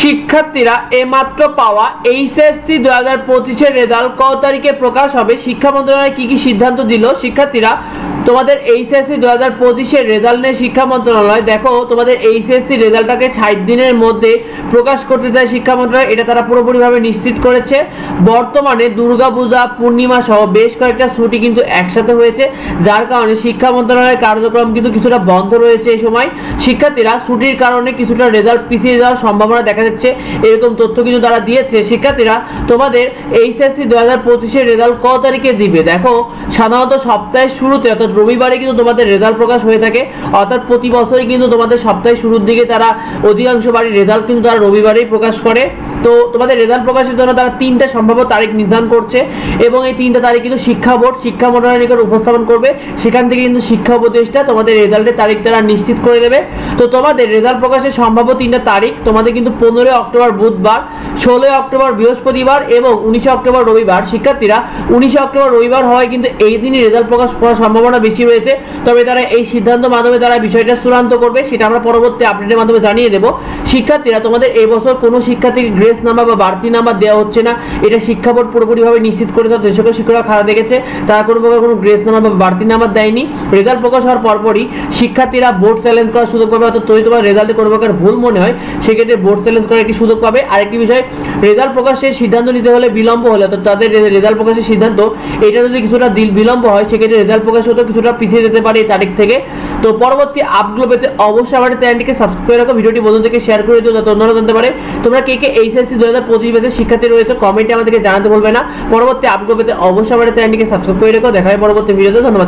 শিক্ষার্থীরা এইমাত্র পাওয়া এইচএসসি 2025 এর রেজাল্ট কত তারিখে প্রকাশ হবে? শিক্ষা মন্ত্রণালয় কি কি সিদ্ধান্ত দিল? শিক্ষার্থীরা তোমাদের এইচএসসি 2025 এর রেজাল্ট নিয়ে শিক্ষা মন্ত্রণালয় দেখো তোমাদের এইচএসসি রেজাল্টটাকে 60 দিনের মধ্যে প্রকাশ করতে চায় শিক্ষা মন্ত্রণালয়। এটা তারা পুরোপুরিভাবে নিশ্চিত করেছে। বর্তমানে দুর্গাপূজা, পূর্ণিমা সহ বেশ কয়েকটা ছুটি কিন্তু একসাথে হয়েছে, যার কারণে শিক্ষা মন্ত্রণালয়ের কার্যক্রম কিন্তু কিছুটা বন্ধ রয়েছে এই সময়। শিক্ষার্থীরা ছুটির কারণে কিছুটা রেজাল্ট পিছিয়ে যাওয়ার সম্ভাবনা দেখা যাচ্ছে, এরকম তথ্য কিন্তু তারা দিয়েছে। শিক্ষার্থীরা তোমাদের এইচএসসি 2025 এর রেজাল্ট কত তারিখে দিবে? দেখো সাধারণত সপ্তাহের শুরুতে অর্থাৎ রবিবারে কিন্তু তোমাদের রেজাল্ট প্রকাশ হয়ে থাকে, অর্থাৎ প্রতি বছরই কিন্তু তোমাদের সপ্তাহের শুরুর দিকে তারা অধিকাংশ বাড়ির রেজাল্ট কিন্তু তারা রবিবারেই প্রকাশ করে। তো তোমাদের রেজাল্ট প্রকাশের জন্য তারা 3টা সম্ভাব্য তারিখ নির্ধারণ করছে এবং এই 3টা তারিখ কিন্তু শিক্ষা বোর্ড শিক্ষা মন্ত্রণালয়ের নিকট উপস্থাপন করবে। সেখান থেকে কিন্তু শিক্ষা উপদেষ্টা তোমাদের রেজাল্টের তারিখ তারা নিশ্চিত করে দেবে। তো তোমাদের রেজাল্ট প্রকাশের সম্ভাব্য 3টা তারিখ তোমাদের কিন্তু 15 অক্টোবর বুধবার, 16 অক্টোবর বৃহস্পতিবার এবং 19 অক্টোবর রবিবার। শিক্ষার্থীরা 19 অক্টোবর রবিবার হয় কিন্তু এই দিনই রেজাল্ট প্রকাশ করার সম্ভাবনা বেশি রয়েছে, তবে তারা এই সিদ্ধান্তের মাধ্যমে তারা বিষয়টা চূড়ান্ত করবে, সেটা আমরা পরবর্তী আপডেটের মাধ্যমে জানিয়ে দেব। শিক্ষার্থীরা তোমাদের এই বছর কোনো শিক্ষার্থীকে গ্রেস নাম্বার বা বাড়তি নাম্বার দেওয়া হচ্ছে না, এটা শিক্ষা বোর্ড পুরোপুরিভাবে নিশ্চিত করেছে। যে সকল শিক্ষকরা খারাপ দেখেছে তারা কোনো প্রকার কোনো গ্রেস নাম্বার বা বাড়তি নাম্বার দেয়নি। রেজাল্ট প্রকাশ হওয়ার পরপরই শিক্ষার্থীরা বোর্ড চ্যালেঞ্জ করার সুযোগ পাবে, অর্থাৎ যদি তোমার রেজাল্টে কোনো প্রকার ভুল মনে হয় সেক্ষেত্রে বোর্ড চ্যালেঞ্জ করার একটি সুযোগ পাবে। আরেকটি বিষয়, রেজাল্ট প্রকাশের সিদ্ধান্ত নিতে হলে বিলম্ব হলে, অর্থাৎ তাদের রেজাল্ট প্রকাশের সিদ্ধান্ত এটা যদি কিছুটা বিলম্ব হয় সেক্ষেত্রে রেজাল্ট প্রকাশ হতে কিছুটা পিছিয়ে যেতে পারে এই তারিখ থেকে। তো পরবর্তী আপডেট পেতে অবশ্যই আমাদের চ্যানেলটিকে সাবস্ক্রাইব করে রাখো, ভিডিওটি বন্ধুদেরকে শেয়ার করে দিও যাতে অন্যরা জানতে পারে। তোমরা কে কে এইচএসসি 2025 ব্যাচের শিক্ষার্থী রয়েছে কমেন্টে আমাদেরকে জানাতে ভুলবে না। পরবর্তী আপডেট পেতে অবশ্যই আমাদের চ্যানেলটিকে সাবস্ক্রাইব করে রাখো। দেখা হয় পরবর্তী ভিডিওতে। ধন্যবাদ।